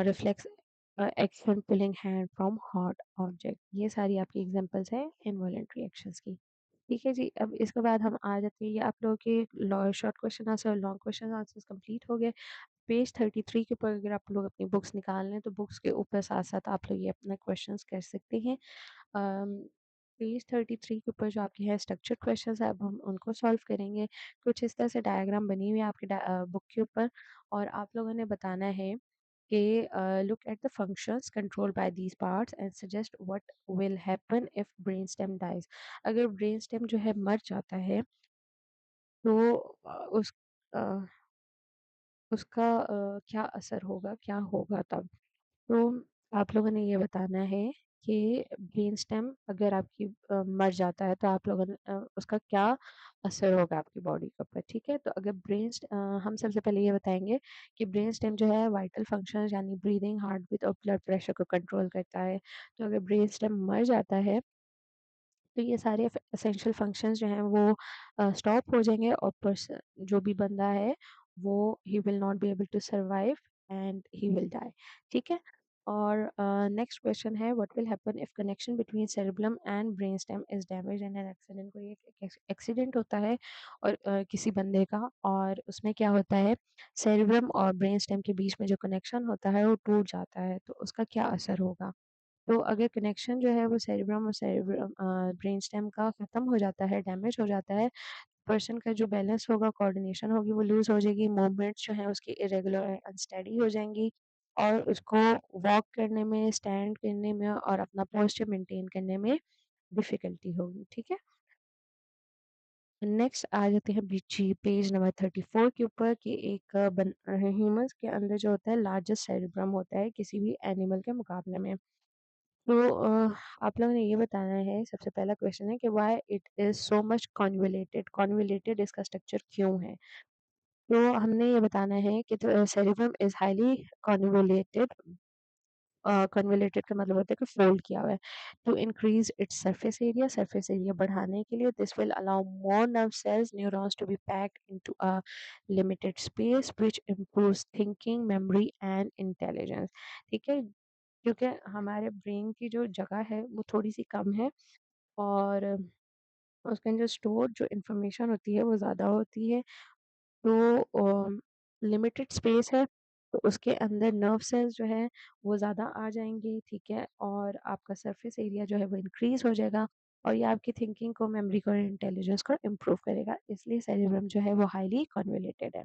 reflex action, pulling hand from hot object. ये सारी आपकी एग्जांपल्स हैं इनवॉलेंट्री एक्शंस की। ठीक है जी, अब इसके बाद हम आ जाते हैं, ये आप लोगों के शॉर्ट क्वेश्चन आंसर और लॉन्ग क्वेश्चन आंसर्स कंप्लीट हो गए। पेज 33 के ऊपर अगर आप लोग अपनी बुक्स निकाल लें तो बुक्स के ऊपर साथ साथ आप लोग ये अपना क्वेश्चंस कर सकते हैं। पेज 33 के ऊपर जो आपके हैं स्ट्रक्चर्ड क्वेश्चंस है, अब हम उनको सॉल्व करेंगे। कुछ इस तरह से डायग्राम बनी हुई है आपके बुक के ऊपर और आप लोगों ने बताना है कि look at the functions controlled by these parts and suggest what will happen if brainstem dies। अगर ब्रेनस्टेम जो है मर जाता है तो अ, उसका क्या असर होगा, क्या होगा तब? तो आप लोगों ने ये बताना है कि ब्रेनस्टेम अगर आपकी मर जाता है तो आप लोगों ने उसका क्या असर होगा आपकी बॉडी के ऊपर। ठीक है, तो अगर हम सबसे पहले ये बताएंगे कि ब्रेनस्टेम जो है वाइटल फंक्शन यानी ब्रीदिंग, हार्ट बीट और ब्लड प्रेशर को कंट्रोल करता है। तो अगर ब्रेनस्टेम मर जाता है तो ये सारे एसेंशियल फंक्शंस जो हैं वो स्टॉप हो जाएंगे और पर्सन जो भी बंदा है वो he will not be able to survive and he will die. ठीक है, और नेक्स्ट क्वेश्चन है what will happen if connection between cerebrum and brain stem is damage in an accident. कोई एक एक्सीडेंट होता है और किसी बंदे का, और उसमें क्या होता है, सेरेब्रम और ब्रेन स्टेम के बीच में जो कनेक्शन होता है वो टूट जाता है, तो उसका क्या असर होगा? तो अगर कनेक्शन जो है वो सेरेब्रम और ब्रेन स्टेम का ख़त्म हो जाता है, डैमेज हो जाता है, पर्सन का जो बैलेंस होगा, कोऑर्डिनेशन होगी वो लूज़ हो जाएगी, मूवमेंट्स जो हैं उसकी इरेगुलर और अनस्टेडी हो जाएंगी और उसको वॉक करने में, स्टैंड करने में और अपना पोस्चर मेंटेन करने में डिफ़िकल्टी होगी। ठीक है? नेक्स्ट आ जाते हैं जी पेज नंबर 34 के ऊपर कि एक ह्यूमंस के अंदर जो होता है लार्जेस्ट सेरेब्रम होता है किसी भी एनिमल के मुकाबले में। तो आप लोगों ने ये बताना है, सबसे पहला क्वेश्चन है कि why it is so much convoluted. Convoluted इसका स्ट्रक्चर क्यों है? तो हमने ये बताना है कि cerebrum is highly convoluted. Convoluted का मतलब होता है कि फोल्ड किया हुआ है। To increase its surface area बढ़ाने के लिए this will allow more nerve cells neurons to be packed into a limited space which improves thinking, memory and intelligence. ठीक है, क्योंकि हमारे ब्रेन की जो जगह है वो थोड़ी सी कम है और उसके अंदर स्टोर जो इंफॉर्मेशन होती है वो ज़्यादा होती है। तो लिमिटेड स्पेस है तो उसके अंदर नर्व सेल्स जो है वो ज़्यादा आ जाएंगे। ठीक है, और आपका सरफेस एरिया जो है वो इंक्रीज हो जाएगा और ये आपकी थिंकिंग को, मेमोरी को और इंटेलिजेंस को इम्प्रूव करेगा, इसलिए सेरेब्रम जो है वो हाईली कॉन्वोलेटेड है।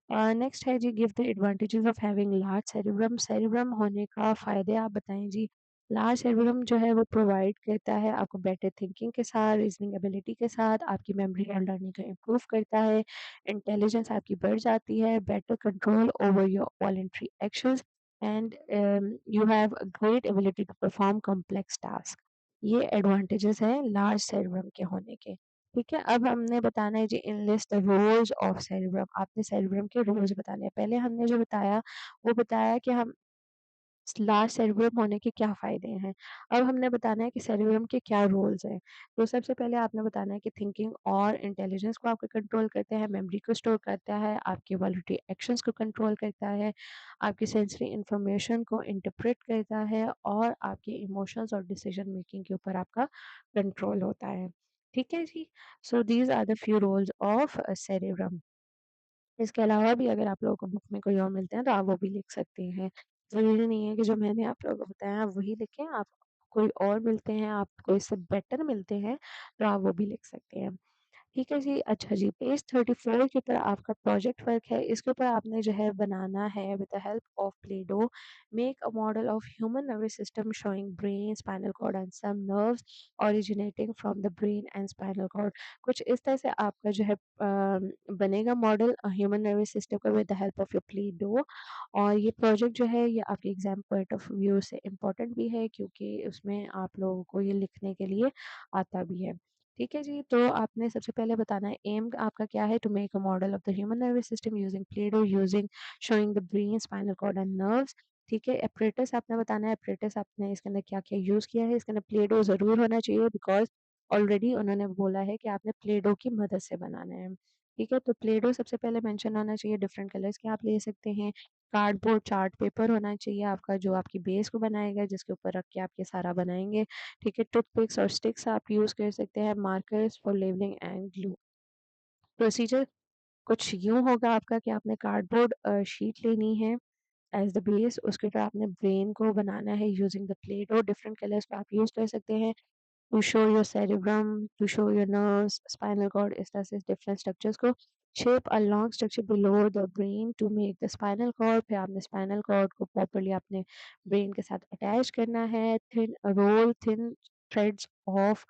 नेक्स्ट है जी, give the advantages of having large cerebrum. Cerebrum होने का फ़ायदे आप बताएं जी। लार्ज सेरिब्रम जो है वो प्रोवाइड करता है आपको बेटर थिंकिंग के साथ, रीजनिंग एबिलिटी के साथ, आपकी मेमोरी एंड लर्निंग को इम्प्रूव करता है, इंटेलिजेंस आपकी बढ़ जाती है, better control over your voluntary actions and you have a great ability to perform complex task. ये एडवांटेजेस हैं लार्ज सेरिब्रम के होने के। ठीक है, अब हमने बताना है जी, enlist the roles of cerebrum. आपने सेरिब्रम के रोल्स बताने हैं। पहले हमने जो बताया वो बताया कि हम लार्ज सेरिब्रम होने के क्या फ़ायदे हैं। अब हमने बताना है कि सेरिब्रम के क्या रोल्स हैं। तो सबसे पहले आपने बताना है कि थिंकिंग और इंटेलिजेंस को आपका कंट्रोल करता है, मेमोरी को स्टोर करता है, आपके वॉलंटरी एक्शंस को कंट्रोल करता है, आपकी सेंसरी इंफॉर्मेशन को इंटरप्रेट करता है और आपके इमोशंस और डिसीजन मेकिंग के ऊपर आपका कंट्रोल होता है। ठीक है जी। So these are the few roles of cerebrum. इसके अलावा भी अगर आप लोगों को बुक में कोई और मिलते हैं तो आप वो भी लिख सकते हैं। ज़रूरी नहीं है कि जो मैंने आप लोगों को बताया आप वही लिखें, आप कोई और मिलते हैं, आपको इससे बेटर मिलते हैं, तो आप वो भी लिख सकते हैं। ठीक है जी। अच्छा जी, पेज 34 के ऊपर आपका प्रोजेक्ट वर्क है। इसके ऊपर आपने जो है बनाना है with the help of play dough, make a model of human nervous system showing brain, spinal cord and some nerves originating from the brain and spinal cord. कुछ इस तरह से आपका जो है बनेगा मॉडल ह्यूमन नर्वस सिस्टम का with the help of your play dough. और ये प्रोजेक्ट जो है ये आपके एग्जाम पॉइंट ऑफ व्यू से इम्पोर्टेंट भी है क्योंकि उसमें आप लोगों को ये लिखने के लिए आता भी है। ठीक है जी, तो आपने सबसे पहले बताना है एम आपका क्या है, to make a model of the human nervous system using playdough, using showing the brain, spinal cord and nerves. ठीक है, एपरेटस आपने बताना है, एपरेटस आपने इसके अंदर क्या क्या यूज किया है। इसके अंदर प्लेडो जरूर होना चाहिए बिकॉज ऑलरेडी उन्होंने बोला है कि आपने प्लेडो की मदद से बनाना है। ठीक है, तो प्लेडो सबसे पहले मेंशन होना चाहिए, डिफरेंट कलर्स के आप ले सकते हैं। कार्डबोर्ड चार्ट पेपर होना चाहिए आपका जो आपकी बेस को बनाएगा, जिसके ऊपर रख के आप ये सारा बनाएंगे। ठीक है, टूथपिक्स और स्टिक्स आप यूज़ कर सकते हैं, markers for labelling and glue. Procedure कुछ यूँ होगा आपका कि आपने कार्डबोर्ड शीट लेनी है एज द बेस, उसके ऊपर आपने ब्रेन को बनाना है यूजिंग द प्लेट, और डिफरेंट कलर्स पे आप यूज़ कर सकते हैं to show your cerebrum, to show your nerves, spinal cord, इस तरह से डिफरेंट स्ट्रक्चर्स को। Shape a long structure below the brain to make the spinal cord. फिर आपने स्पाइनल कॉर्ड को प्रॉपर्ली अपने ब्रेन के साथ अटैच करना है। Thin roll thin threads of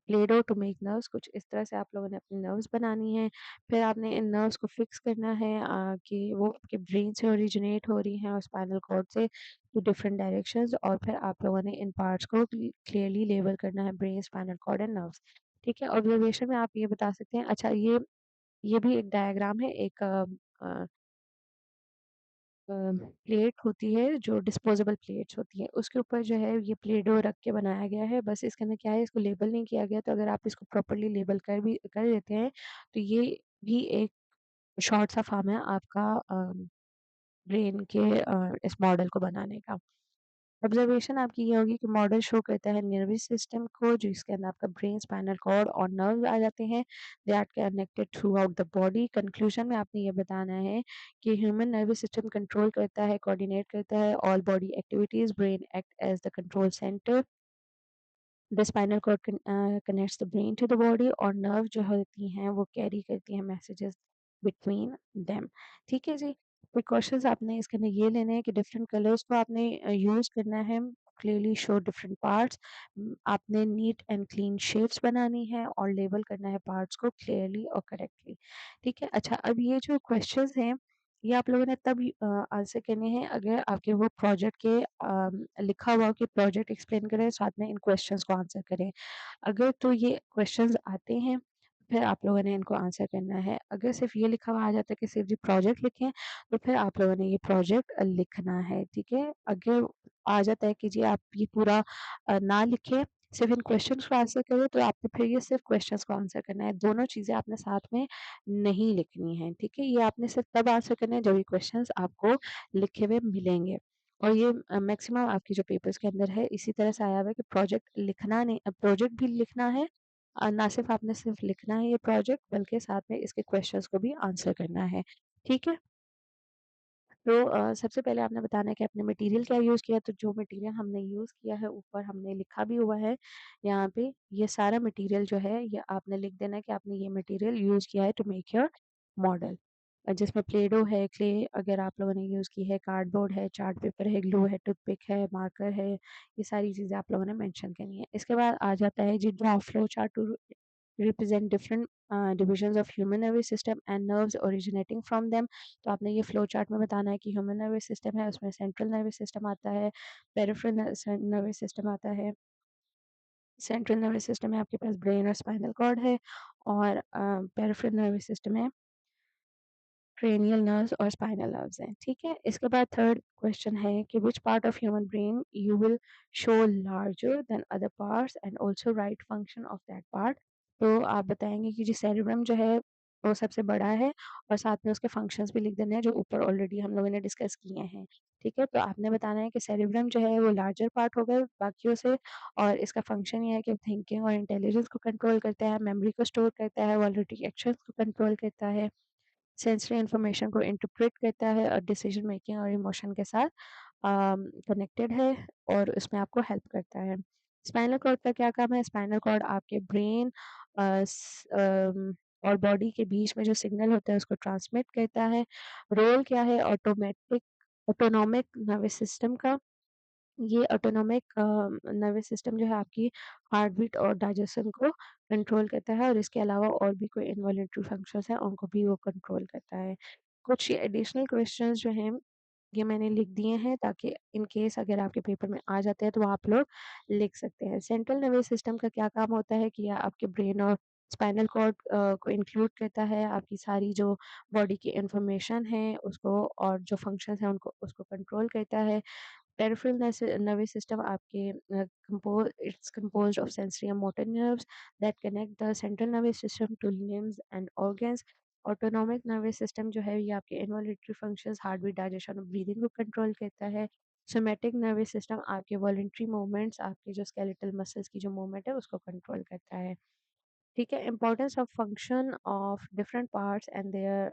playdough to make nerves. कुछ इस तरह से आप लोगों ने अपनी नर्व्स बनानी है। फिर आपने इन नर्व्स को फिक्स करना है कि वो आपके ब्रेन से ओरिजिनेट हो रही हैं और स्पाइनल कॉर्ड से टू डिफरेंट डायरेक्शंस, और फिर आप लोगों ने इन पार्ट्स को क्लियरली लेबल करना है, brain, spinal cord and nerves. ठीक है, ऑब्जर्वेशन में आप ये बता सकते हैं। अच्छा, ये भी एक डायग्राम है, एक प्लेट होती है जो डिस्पोजेबल प्लेट्स होती है, उसके ऊपर जो है ये प्ले डो रख के बनाया गया है। बस इसके अंदर क्या है, इसको लेबल नहीं किया गया, तो अगर आप इसको प्रॉपर्ली लेबल कर देते हैं तो ये भी एक शॉर्ट सा फॉर्म है आपका ब्रेन के इस मॉडल को बनाने का। ऑब्जर्वेशन आपकी ये होगी कि मॉडल शो करता है नर्वस सिस्टम को, जिसके अंदर आपका ब्रेन, स्पाइनल कॉर्ड और नर्व आ जाते हैं। They are connected throughout the body. Conclusion में आपने ये बताना है कि ह्यूमन नर्वस सिस्टम कंट्रोल करता है, कोऑर्डिनेट करता है all body activities, brain act as the control centre, the spinal cord connects the brain to the body, और नर्व जो होती हैं वो कैरी करती हैं मैसेजेस बिटवीन देम। ठीक है जी। प्रिकॉशंस आपने इसके अंदर ये लेने हैं कि डिफरेंट कलर्स को आपने यूज करना है, क्लियरली शो डिफरेंट पार्ट्स। आपने नीट एंड क्लीन शेप्स बनानी है और लेबल करना है पार्ट्स को क्लियरली और करेक्टली। ठीक है, अच्छा, अब ये जो क्वेश्चंस हैं ये आप लोगों ने तब आंसर करने हैं अगर आपके वो प्रोजेक्ट के लिखा हुआ हो कि प्रोजेक्ट एक्सप्लेन करें, साथ में इन क्वेश्चंस को आंसर करें। अगर तो ये क्वेश्चंस आते हैं फिर आप लोगों ने इनको आंसर करना है। अगर सिर्फ ये लिखा हुआ आ जाता है कि सिर्फ जी प्रोजेक्ट लिखें, तो फिर आप लोगों ने ये प्रोजेक्ट लिखना है। ठीक है, अगर आ जाता है कि जी आप ये पूरा ना लिखें, सिर्फ इन क्वेश्चंस को आंसर करें, तो आपको फिर ये सिर्फ क्वेश्चंस को आंसर करना है, दोनों चीज़ें आपने साथ में नहीं लिखनी है। ठीक है, ये आपने सिर्फ तब आंसर करना है जब ये क्वेश्चंस आपको लिखे हुए मिलेंगे। और ये मैक्सिमम आपके जो पेपर्स के अंदर है इसी तरह से आया हुआ है कि प्रोजेक्ट लिखना नहीं, प्रोजेक्ट भी लिखना है, ना सिर्फ आपने सिर्फ लिखना है ये प्रोजेक्ट, बल्कि साथ में इसके क्वेश्चंस को भी आंसर करना है। ठीक है, तो सबसे पहले आपने बताना है कि आपने मटेरियल क्या यूज़ किया। तो जो मटेरियल हमने यूज़ किया है ऊपर हमने लिखा भी हुआ है यहाँ पे, ये सारा मटेरियल जो है ये आपने लिख देना है कि आपने ये मटेरियल यूज़ किया है टू मेक योर मॉडल। जिसमें प्ले-डो है, क्ले अगर आप लोगों ने यूज़ की है, कार्डबोर्ड है, चार्ट पेपर है, ग्लू है, टूथपिक है, मार्कर है, ये सारी चीज़ें आप लोगों ने मेंशन करनी है। इसके बाद आ जाता है जी draw flow chart to represent different divisions of human nervous system and nerves originating from them. तो आपने ये फ्लो चार्ट में बताना है कि ह्यूमन नर्वस सिस्टम है, उसमें सेंट्रल नर्वस सिस्टम आता है, पेरिफेरल नर्वस सिस्टम आता है। सेंट्रल नर्वस सिस्टम में आपके पास ब्रेन और स्पाइनल कॉर्ड है, और पेरिफेरल नर्वस सिस्टम में क्रेनियल नर्व्स और स्पाइनल नर्व्स हैं, ठीक है। इसके बाद थर्ड क्वेश्चन है कि which part of human brain you will show larger than other parts and also right function of that part. तो आप बताएंगे कि जी सेरेब्रम जो है वो सबसे बड़ा है, और साथ में उसके फंक्शंस भी लिख देने हैं जो ऊपर ऑलरेडी हम लोगों ने डिस्कस किए हैं, ठीक है। तो आपने बताना है कि सेरेब्रम जो है वो लार्जर पार्ट होगा बाकियों से, और इसका फंक्शन ये है कि थिंकिंग और इंटेलिजेंस को कंट्रोल करता है, मेमोरी को स्टोर करता है, वॉलरेटिक एक्शंस को कंट्रोल करता है, सेंसरी इन्फॉर्मेशन को इंटरप्रेट करता है, और डिसीजन मेकिंग और इमोशन के साथ कनेक्टेड है, और इसमें आपको हेल्प करता है। स्पाइनल कॉर्ड का क्या काम है? स्पाइनल कॉर्ड आपके ब्रेन और बॉडी के बीच में जो सिग्नल होता है उसको ट्रांसमिट करता है। रोल क्या है ऑटोमेटिक ऑटोनॉमिक नर्वस सिस्टम का? ये ऑटोनॉमिक नर्वस सिस्टम जो है आपकी हार्ट बीट और डाइजेशन को कंट्रोल करता है, और इसके अलावा और भी कोई इन्वॉलेंटरी फंक्शंस हैं उनको भी वो कंट्रोल करता है। कुछ ये एडिशनल क्वेश्चंस जो हैं ये मैंने लिख दिए हैं ताकि इन केस अगर आपके पेपर में आ जाते हैं तो आप लोग लिख सकते हैं। सेंट्रल नर्वस सिस्टम का क्या काम होता है कि यह आपके ब्रेन और स्पाइनल कॉर्ड को इंक्लूड करता है, आपकी सारी जो बॉडी की इंफॉर्मेशन है उसको, और जो फंक्शंस हैं उनको उसको कंट्रोल करता है। Peripheral nervous system आपके it's composed of sensory and motor nerves that connect the central nervous system to limbs and organs. Autonomic nervous system जो है ये आपके involuntary functions, heart beat, digestion और breathing को control करता है। Somatic nervous system आपके voluntary movements, आपके जो skeletal muscles की जो movement है उसको control करता है, ठीक है। Importance of function of different parts and their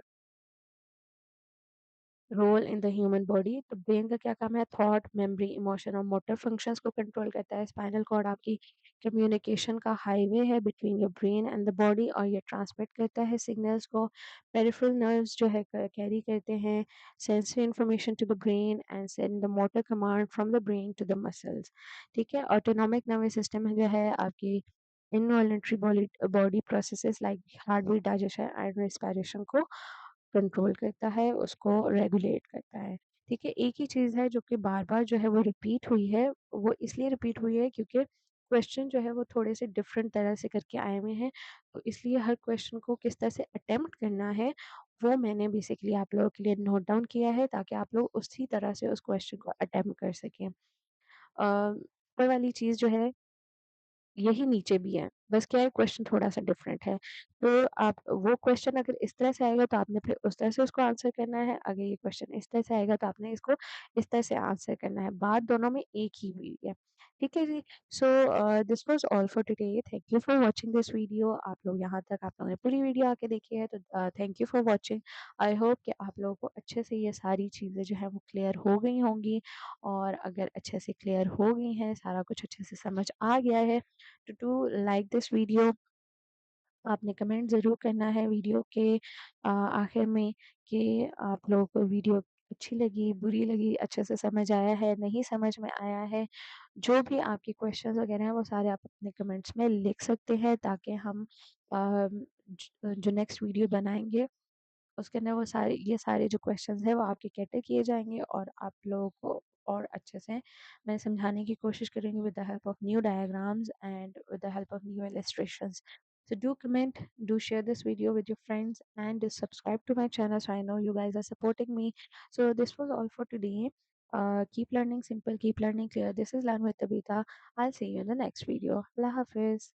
role in the human body. तो ब्रेन का क्या काम है? थॉट, मेमोरी, इमोशन और मोटर फंक्शंस को कंट्रोल करता है। स्पाइनल कॉर्ड आपकी कम्युनिकेशन का हाईवे है between your brain and the body, और ये ट्रांसमिट करता है सिग्नल्स को। पेरिफेरल नर्व्स जो है कैरी करते हैं sensory information to the brain and send the motor command from the brain to the muscles, ठीक है। ऑटोनॉमिक नर्वस सिस्टम जो है आपकी involuntary body processes like heart beat, digestion and respiration को कंट्रोल करता है, उसको रेगुलेट करता है, ठीक है। एक ही चीज़ है जो कि बार-बार जो है वो रिपीट हुई है, वो इसलिए रिपीट हुई है क्योंकि क्वेश्चन जो है वो थोड़े से डिफरेंट तरह से करके आए हुए हैं, तो इसलिए हर क्वेश्चन को किस तरह से अटेम्प्ट करना है, वो मैंने बेसिकली आप लोगों के लिए नोट डाउन किया है ताकि आप लोग उसी तरह से उस क्वेश्चन को अटेम्प्ट कर सकें। ऊपर वाली चीज़ जो है यही नीचे भी है, बस क्या है क्वेश्चन थोड़ा-सा डिफरेंट है। तो आप वो क्वेश्चन अगर इस तरह से आएगा तो आपने फिर उस तरह से उसको आंसर करना है, अगर ये क्वेश्चन इस तरह से आएगा तो आपने इसको इस तरह से आंसर करना है। बात दोनों में एक ही हुई है। ठीक है जी? So this was all for today. Thank you for watching this video. आप लोग यहाँ तक आप लोगों ने पूरी वीडियो आके देखी है तो thank you for watching. I hope कि आप लोगों को अच्छे से ये सारी चीज़ें जो है वो क्लियर हो गई होंगी, और अगर अच्छे से क्लियर हो गई हैं, सारा कुछ अच्छे से समझ आ गया है, to like this video। आपने कमेंट ज़रूर करना है वीडियो के आखिर में कि आप लोगों को वीडियो अच्छी लगी, बुरी लगी, अच्छे से समझ आया है, नहीं समझ में आया है। जो भी आपके क्वेश्चंस वगैरह हैं वो सारे आप अपने कमेंट्स में लिख सकते हैं ताकि हम जो नेक्स्ट वीडियो बनाएंगे उसके अंदर वो सारे ये सारे जो क्वेश्चंस हैं वो आपके कैटर किए जाएंगे, और आप लोगों को और अच्छे से मैं समझाने की कोशिश करूँगी with the help of new diagrams and with the help of new illustrations। So do comment, do share this video with your friends, and do subscribe to my channel so I know you guys are supporting me. So this was all for today. Keep learning simple, keep learning clear. This is Learn with Tabitha. I'll see you in the next video. Allah Hafiz.